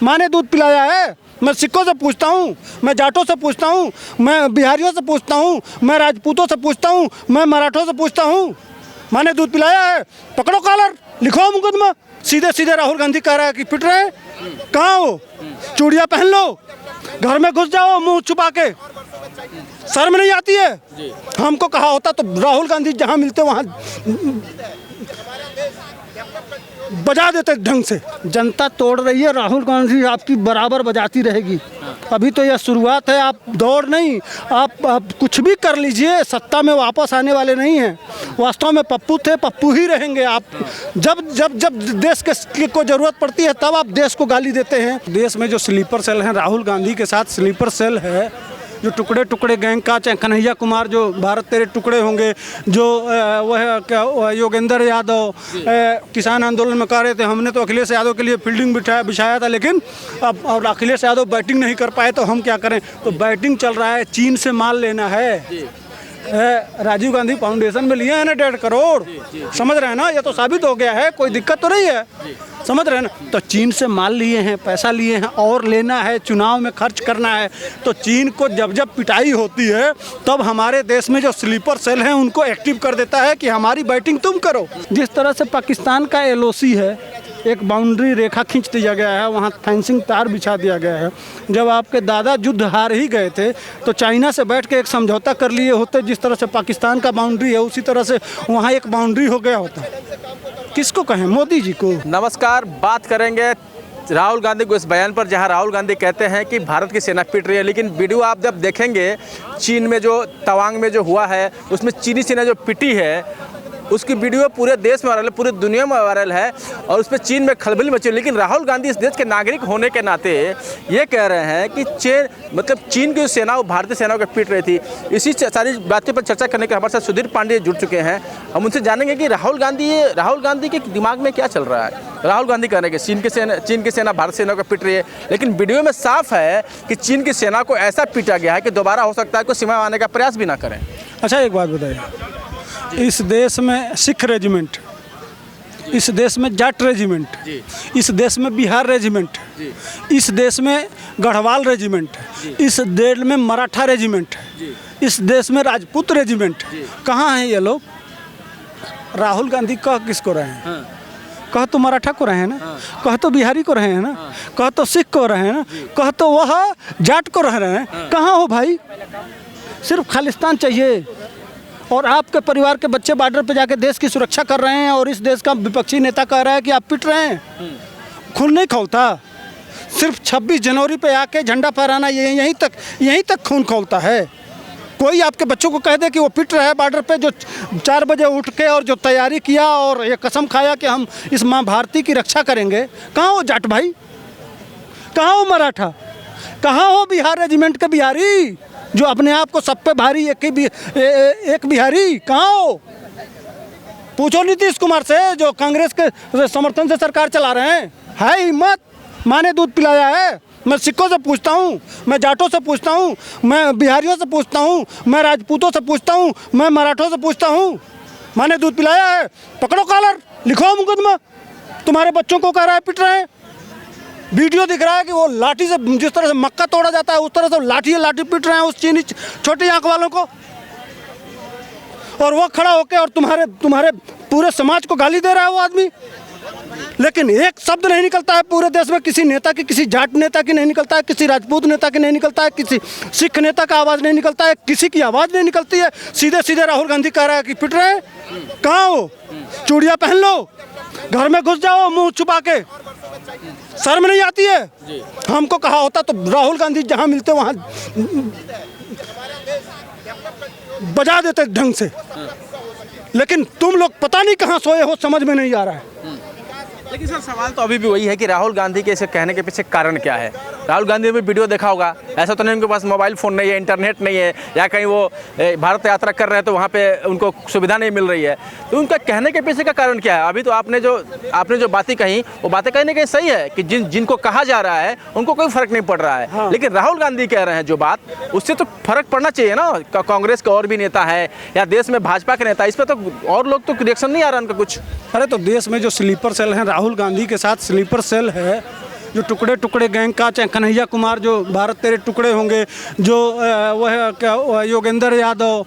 माँ ने दूध पिलाया है? मैं सिखों से पूछता हूँ, मैं जाटों से पूछता हूँ, मैं बिहारियों से पूछता हूँ, मैं राजपूतों से पूछता हूँ, मैं मराठों से पूछता हूँ। माँ ने दूध पिलाया है? पकड़ो कॉलर, लिखो मुकदमा। सीधे सीधे राहुल गांधी कह रहा है कि पिट रहे हैं। कहाँ हो? चूड़ियाँ पहन लो, घर में घुस जाओ मुंह छुपा के। शर्म नहीं आती है? हमको कहा होता तो राहुल गांधी जहाँ मिलते वहाँ बजा देते ढंग से। जनता तोड़ रही है, राहुल गांधी आपकी बराबर बजाती रहेगी। अभी तो यह शुरुआत है, आप दौड़ नहीं, आप कुछ भी कर लीजिए, सत्ता में वापस आने वाले नहीं हैं। वास्तव में पप्पू थे, पप्पू ही रहेंगे। आप जब देश के को ज़रूरत पड़ती है तब आप देश को गाली देते हैं। देश में जो स्लीपर सेल हैं, राहुल गांधी के साथ स्लीपर सेल है, जो टुकड़े टुकड़े गैंग का, चाहे कन्हैया कुमार जो भारत तेरे टुकड़े होंगे, जो वह क्या योगेंद्र यादव किसान आंदोलन में कह रहे थे हमने तो अखिलेश यादव के लिए फील्डिंग बिछाया था, लेकिन अब और अखिलेश यादव बैटिंग नहीं कर पाए तो हम क्या करें। तो बैटिंग चल रहा है, चीन से माल लेना है। राजीव गांधी फाउंडेशन में लिए हैं ना 1.5 करोड़, समझ रहे हैं ना? ये तो साबित हो गया है, कोई दिक्कत तो नहीं है, समझ रहे हैं ना? तो चीन से माल लिए हैं, पैसा लिए हैं और लेना है, चुनाव में खर्च करना है। तो चीन को जब पिटाई होती है तब हमारे देश में जो स्लीपर सेल हैं उनको एक्टिव कर देता है कि हमारी बैटिंग तुम करो। जिस तरह से पाकिस्तान का LOC है, एक बाउंड्री रेखा खींच दिया गया है, वहाँ फेंसिंग तार बिछा दिया गया है। जब आपके दादा युद्ध हार ही गए थे तो चाइना से बैठ के एक समझौता कर लिए होते। जिस तरह से पाकिस्तान का बाउंड्री है उसी तरह से वहाँ एक बाउंड्री हो गया होता। किसको कहें? मोदी जी को। नमस्कार, बात करेंगे राहुल गांधी को इस बयान पर, जहां राहुल गांधी कहते हैं कि भारत की सेना पिट रही है। लेकिन वीडियो आप जब देखेंगे, चीन में जो तवांग में जो हुआ है उसमें चीनी सेना जो पिटी है उसकी वीडियो पूरे देश में वायरल है, पूरी दुनिया में वायरल है और उस पर चीन में खलबली मची। लेकिन राहुल गांधी इस देश के नागरिक होने के नाते ये कह रहे हैं कि चीन की सेना वो भारतीय सेना को पीट रही थी। इसी सारी बातों पर चर्चा करने के हमारे साथ सुधीर पांडे जुड़ चुके हैं। हम उनसे जानेंगे कि राहुल गांधी के दिमाग में क्या चल रहा है। राहुल गांधी कह रहे हैं कि चीन की सेना भारत सेना को पीट रही है, लेकिन वीडियो में साफ है कि चीन की सेना को ऐसा पीटा गया है कि दोबारा हो सकता है कोई सीमा आने का प्रयास भी ना करें। अच्छा, एक बात बताइए, इस देश में सिख रेजिमेंट, इस देश में जाट रेजिमेंट, इस देश में बिहार रेजिमेंट, इस देश में गढ़वाल रेजिमेंट, इस देश में मराठा रेजिमेंट, इस देश में राजपूत रेजिमेंट, कहाँ हैं ये लोग? राहुल गांधी कह किसको रहे हैं? कह तो मराठा को रहे हैं ना, कह तो बिहारी को रहे हैं ना, कह तो सिख को रहे हैं ना, कह तो वह जाट को रह रहे हैं। कहाँ हो भाई? सिर्फ खालिस्तान चाहिए और आपके परिवार के बच्चे बॉर्डर पे जाके देश की सुरक्षा कर रहे हैं और इस देश का विपक्षी नेता कह रहा है कि आप पिट रहे हैं। खून नहीं खौलता? सिर्फ 26 जनवरी पे आके झंडा फहराना यहीं तक खून खौलता है। कोई आपके बच्चों को कह दे कि वो पिट रहा है बॉर्डर पे, जो 4 बजे उठ के और जो तैयारी किया और ये कसम खाया कि हम इस माँ भारती की रक्षा करेंगे। कहाँ हो जाट भाई? कहाँ हो मराठा? कहाँ हो बिहार रेजिमेंट के बिहारी जो अपने आप को सब पे भारी एक बिहारी? कहाँ हो? पूछो नीतीश कुमार से जो कांग्रेस के समर्थन से सरकार चला रहे हैं। है हिम्मत? माँ ने दूध पिलाया है? मैं सिखों से पूछता हूँ, मैं जाटों से पूछता हूँ, मैं बिहारियों से पूछता हूँ, मैं राजपूतों से पूछता हूँ, मैं मराठों से पूछता हूँ। माँ ने दूध पिलाया है? पकड़ो कॉलर, लिखो मुकदमा। तुम्हारे बच्चों को कह रहा है पिट रहे हैं। वीडियो दिख रहा है कि वो लाठी से, जिस तरह से मक्का तोड़ा जाता है उस तरह से लाठी पीट रहे हैं उस चीनी छोटी आंख वालों को। और वो खड़ा होकर और तुम्हारे पूरे समाज को गाली दे रहा है वो आदमी। लेकिन एक शब्द नहीं निकलता है पूरे देश में, किसी नेता की, किसी जाट नेता की नहीं निकलता है, किसी राजपूत नेता की नहीं निकलता है, किसी सिख नेता का आवाज़ नहीं निकलता है, किसी की आवाज़ नहीं निकलती है। सीधे सीधे राहुल गांधी कह रहा है कि पिट रहे हैं। कहाँ हो? चूड़ियाँ पहन लो, घर में घुस जाओ मुंह छुपा के। शर्म नहीं आती है? हमको कहा होता तो राहुल गांधी जहाँ मिलते वहाँ बजा देते ढंग से। लेकिन तुम लोग पता नहीं कहाँ सोए हो, समझ में नहीं आ रहा है। लेकिन सर, सवाल तो अभी भी वही है कि राहुल गांधी के इसे कहने के पीछे कारण क्या है। राहुल गांधी ने भी वीडियो देखा होगा, ऐसा तो नहीं उनके पास मोबाइल फ़ोन नहीं है, इंटरनेट नहीं है, या कहीं वो भारत यात्रा कर रहे हैं तो वहाँ पे उनको सुविधा नहीं मिल रही है। तो उनका कहने के पीछे का कारण क्या है? अभी तो आपने जो बातें कही वो बातें कहीं ना कहीं सही है कि जिनको कहा जा रहा है उनको कोई फर्क नहीं पड़ रहा है। हाँ। लेकिन राहुल गांधी कह रहे हैं जो बात, उससे तो फर्क पड़ना चाहिए ना। कांग्रेस के और भी नेता है या देश में भाजपा के नेता, इस पर तो और लोग तो रिएक्शन नहीं आ रहा उनका कुछ। अरे तो देश में जो स्लीपर सेल हैं, राहुल गांधी के साथ स्लीपर सेल है, जो टुकड़े टुकड़े गैंग का, चाहे कन्हैया कुमार जो भारत तेरे टुकड़े होंगे, जो वह क्या योगेंद्र यादव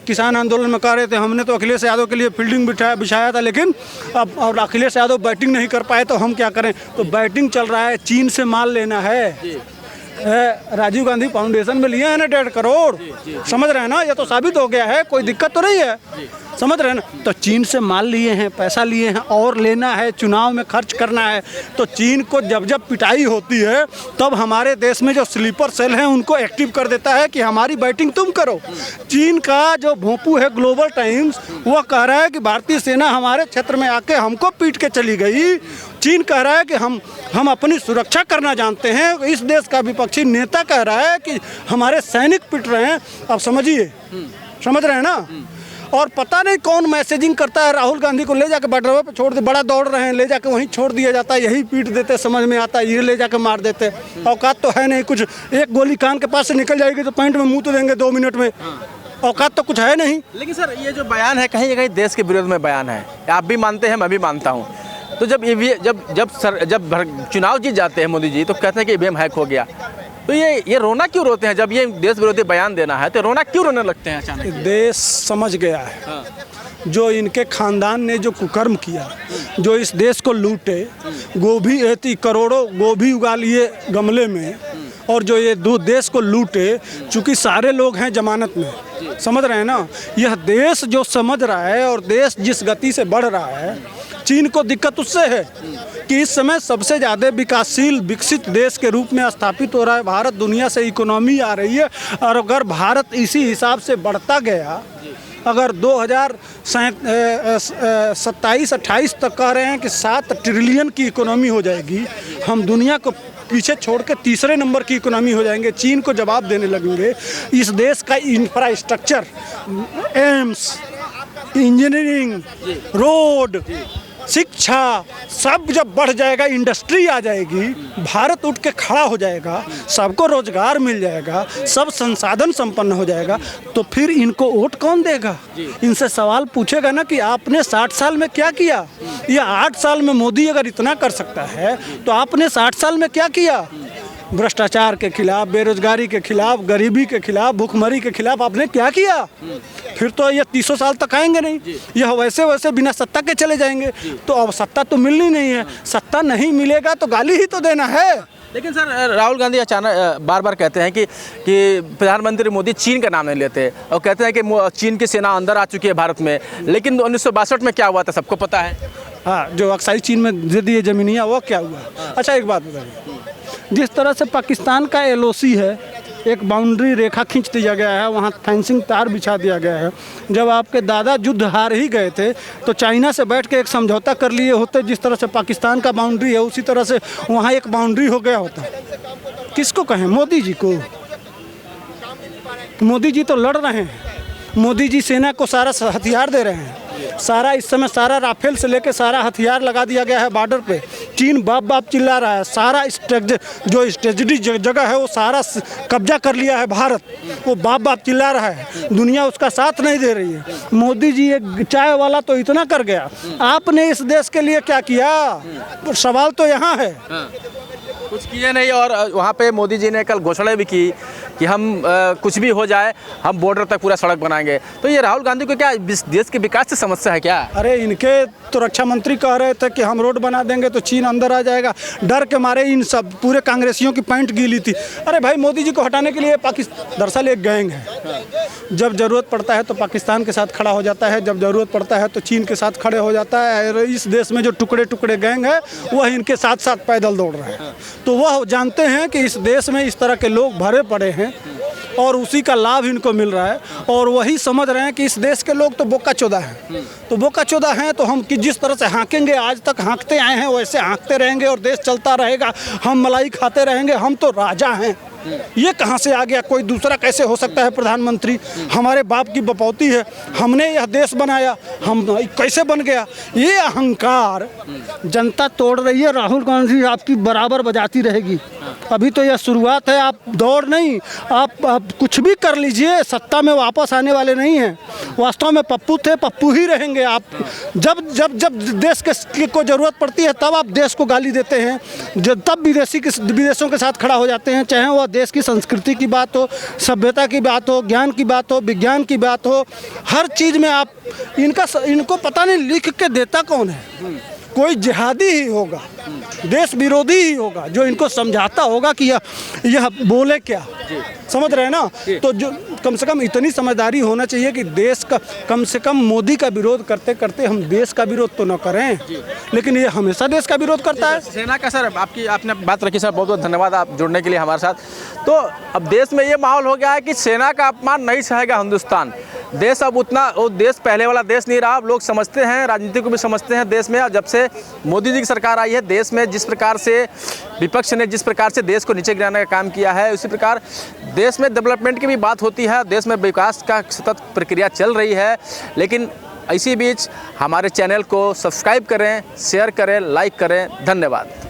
किसान आंदोलन में कह रहे थे, हमने तो अखिलेश यादव के लिए फील्डिंग बिछाया था, लेकिन अब और अखिलेश यादव बैटिंग नहीं कर पाए तो हम क्या करें। तो बैटिंग चल रहा है, चीन से माल लेना है। राजीव गांधी फाउंडेशन में लिए हैं ना 1.5 करोड़, समझ रहे हैं ना, ये तो साबित हो गया है, कोई दिक्कत तो नहीं है, समझ रहे हैं ना। तो चीन से माल लिए हैं, पैसा लिए हैं और लेना है, चुनाव में खर्च करना है। तो चीन को जब जब पिटाई होती है तब हमारे देश में जो स्लीपर सेल हैं उनको एक्टिव कर देता है कि हमारी बैटिंग तुम करो। चीन का जो भोंपू है ग्लोबल टाइम्स, वह कह रहा है कि भारतीय सेना हमारे क्षेत्र में आके हमको पीट के चली गई। चीन कह रहा है कि हम अपनी सुरक्षा करना जानते हैं। इस देश का विपक्षी नेता कह रहा है कि हमारे सैनिक पिट रहे हैं। अब समझिए, समझ रहे हैं ना। और पता नहीं कौन मैसेजिंग करता है, राहुल गांधी को ले जाके बॉर्डर पे छोड़ दे, बड़ा दौड़ रहे हैं, ले जाके वहीं छोड़ दिया जाता है, यही पीट देते, समझ में आता है, ये ले जाके मार देते। औकात तो है नहीं कुछ, एक गोली कान के पास से निकल जाएगी तो पैंट में मुँह तो देंगे 2 मिनट में, औकात तो कुछ है नहीं। लेकिन सर ये जो बयान है कहीं ना कहीं देश के विरोध में बयान है, आप भी मानते हैं, मैं भी मानता हूँ। तो जब चुनाव जीत जाते हैं मोदी जी तो कहते हैं कि ईवीएम हैक हो गया, तो ये रोना क्यों रोते हैं? जब ये देश विरोधी बयान देना है तो रोना क्यों रोने लगते हैं अचानक? देश समझ गया है जो इनके खानदान ने जो कुकर्म किया, जो इस देश को लूटे, गोभी एती करोड़ों गोभी उगा लिए गमले में, और जो ये देश को लूटे, चूँकि सारे लोग हैं जमानत में, समझ रहे हैं ना। यह देश जो समझ रहा है और देश जिस गति से बढ़ रहा है, चीन को दिक्कत उससे है कि इस समय सबसे ज़्यादा विकासशील विकसित देश के रूप में स्थापित हो रहा है भारत। दुनिया से इकोनॉमी आ रही है, और अगर भारत इसी हिसाब से बढ़ता गया, अगर 2027-28 तक कह रहे हैं कि 7 ट्रिलियन की इकोनॉमी हो जाएगी, हम दुनिया को पीछे छोड़ के तीसरे नंबर की इकोनॉमी हो जाएंगे, चीन को जवाब देने लगेंगे। इस देश का इंफ्रास्ट्रक्चर, एम्स, इंजीनियरिंग, रोड, शिक्षा सब जब बढ़ जाएगा, इंडस्ट्री आ जाएगी, भारत उठ के खड़ा हो जाएगा, सबको रोजगार मिल जाएगा, सब संसाधन संपन्न हो जाएगा, तो फिर इनको वोट कौन देगा? इनसे सवाल पूछेगा ना कि आपने 60 साल में क्या किया, या 8 साल में मोदी अगर इतना कर सकता है तो आपने 60 साल में क्या किया? भ्रष्टाचार के खिलाफ, बेरोजगारी के खिलाफ, गरीबी के खिलाफ, भूखमरी के खिलाफ आपने क्या किया? फिर तो ये 300 साल तक आएंगे नहीं, यह वैसे वैसे बिना सत्ता के चले जाएंगे। तो अब सत्ता तो मिलनी नहीं है, सत्ता नहीं मिलेगा तो गाली ही तो देना है। लेकिन सर राहुल गांधी अचानक बार बार कहते हैं कि प्रधानमंत्री मोदी चीन का नाम नहीं लेते, और कहते हैं कि चीन की सेना अंदर आ चुकी है भारत में। लेकिन 1962 में क्या हुआ था सबको पता है। हाँ, जो अक्साई चीन में दे दिए जमीनियाँ, वो क्या हुआ? अच्छा एक बात बताइए, जिस तरह से पाकिस्तान का LOC है, एक बाउंड्री रेखा खींच दिया गया है, वहाँ फेंसिंग तार बिछा दिया गया है। जब आपके दादा युद्ध हार ही गए थे तो चाइना से बैठ के एक समझौता कर लिए होते, जिस तरह से पाकिस्तान का बाउंड्री है उसी तरह से वहाँ एक बाउंड्री हो गया होता। किसको कहें? मोदी जी को। मोदी जी तो लड़ रहे हैं, मोदी जी सेना को सारा हथियार दे रहे हैं, सारा इस समय सारा राफेल से लेके सारा हथियार लगा दिया गया है बॉर्डर पे। चीन बाप बाप चिल्ला रहा है, सारा जो स्ट्रेटेजिक जगह है वो सारा कब्जा कर लिया है भारत, वो बाप बाप चिल्ला रहा है, दुनिया उसका साथ नहीं दे रही है। मोदी जी एक चाय वाला तो इतना कर गया, आपने इस देश के लिए क्या किया? सवाल तो यहाँ है। कुछ किए नहीं, और वहाँ पे मोदी जी ने कल घोषणा भी की कि हम कुछ भी हो जाए हम बॉर्डर तक पूरा सड़क बनाएंगे। तो ये राहुल गांधी को क्या देश के विकास से समस्या है क्या? अरे इनके तो रक्षा मंत्री कह रहे थे कि हम रोड बना देंगे तो चीन अंदर आ जाएगा, डर के मारे इन सब पूरे कांग्रेसियों की पैंट गीली थी। अरे भाई, मोदी जी को हटाने के लिए दरअसल एक गैंग है, जब ज़रूरत पड़ता है तो पाकिस्तान के साथ खड़ा हो जाता है, जब ज़रूरत पड़ता है तो चीन के साथ खड़े हो जाता है। इस देश में जो टुकड़े टुकड़े गैंग है वह इनके साथ साथ पैदल दौड़ रहे हैं। तो वह जानते हैं कि इस देश में इस तरह के लोग भरे पड़े हैं और उसी का लाभ इनको मिल रहा है, और वही समझ रहे हैं कि इस देश के लोग तो बोका चोदा हैं। तो बोका चोदा हैं तो हम जिस तरह से हाँकेंगे, आज तक हाँकते आए हैं, वैसे हाँकते रहेंगे और देश चलता रहेगा, हम मलाई खाते रहेंगे, हम तो राजा हैं। ये कहाँ से आ गया? कोई दूसरा कैसे हो सकता है प्रधानमंत्री? हमारे बाप की बपौती है, हमने यह देश बनाया, हम कैसे बन गया? ये अहंकार जनता तोड़ रही है। राहुल गांधी आपकी बराबर बजाती रहेगी। अभी तो यह शुरुआत है। आप दौड़ नहीं, आप कुछ भी कर लीजिए, सत्ता में वापस आने वाले नहीं हैं। वास्तव में पप्पू थे, पप्पू ही रहेंगे। आप जब जब जब देश के को ज़रूरत पड़ती है तब आप देश को गाली देते हैं, जब तब विदेशों के साथ खड़ा हो जाते हैं, चाहे वह देश की संस्कृति की बात हो, सभ्यता की बात हो, ज्ञान की बात हो, विज्ञान की बात हो, हर चीज़ में आप इनको पता नहीं लिख के देता कौन है। कोई जिहादी ही होगा, देश विरोधी ही होगा जो इनको समझाता होगा कि यह बोले क्या। समझ रहे हैं ना? तो जो कम से कम इतनी समझदारी होना चाहिए कि देश का, कम से कम मोदी का विरोध करते करते हम देश का विरोध तो न करें, लेकिन ये हमेशा देश का विरोध करता है। सेना का सर, आपने बात रखी सर, बहुत बहुत धन्यवाद आप जुड़ने के लिए हमारे साथ। तो अब देश में ये माहौल हो गया है कि सेना का अपमान नहीं सहेगा हिंदुस्तान। देश अब उतना, वो देश पहले वाला देश नहीं रहा। अब लोग समझते हैं, राजनीति को भी समझते हैं देश में। जब से मोदी जी की सरकार आई है, देश में जिस प्रकार से विपक्ष ने जिस प्रकार से देश को नीचे गिराने का काम किया है, उसी प्रकार देश में डेवलपमेंट की भी बात होती है, देश में विकास का सतत प्रक्रिया चल रही है। लेकिन इसी बीच हमारे चैनल को सब्सक्राइब करें, शेयर करें, लाइक करें। धन्यवाद।